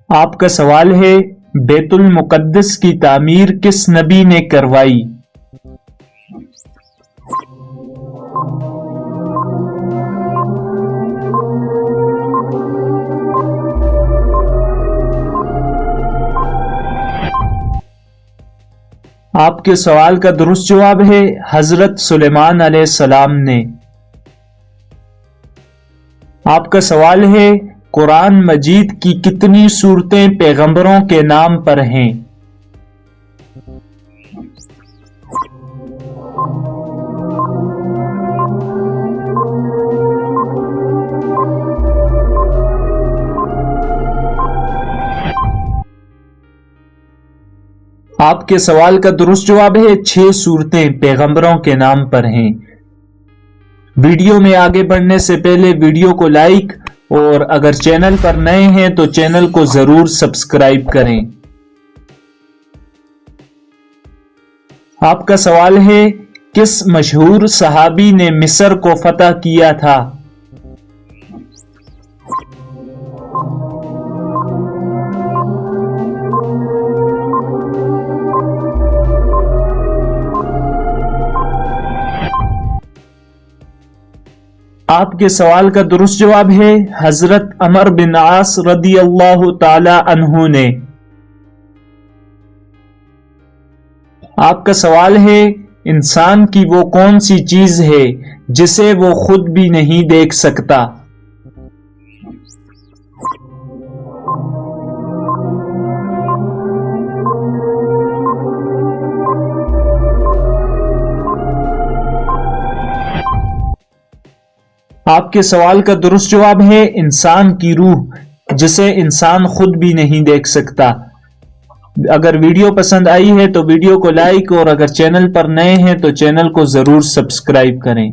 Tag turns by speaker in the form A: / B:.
A: آپ کا سوال ہے بیت المقدس کی تعمیر کس نبی نے کروائی؟ آپ کے سوال کا درست جواب ہے حضرت سلیمان علیہ السلام نے۔ آپ کا سوال ہے قرآن مجید کی کتنی سورتیں پیغمبروں کے نام پر ہیں؟ آپ کے سوال کا درست جواب ہے 6 سورتیں پیغمبروں کے نام پر ہیں۔ ویڈیو میں آگے بڑھنے سے پہلے ویڈیو کو لائک اور اگر چینل پر نئے ہیں تو چینل کو ضرور سبسکرائب کریں۔ آپ کا سوال ہے کس مشہور صحابی نے مصر کو فتح کیا تھا؟ آپ کے سوال کا درست جواب ہے حضرت عمر بن عاص رضی اللہ تعالی عنہ نے۔ آپ کا سوال ہے انسان کی وہ کون سی چیز ہے جسے وہ خود بھی نہیں دیکھ سکتا؟ آپ کے سوال کا درست جواب ہے انسان کی روح، جسے انسان خود بھی نہیں دیکھ سکتا۔ اگر ویڈیو پسند آئی ہے تو ویڈیو کو لائک اور اگر چینل پر نئے ہیں تو چینل کو ضرور سبسکرائب کریں۔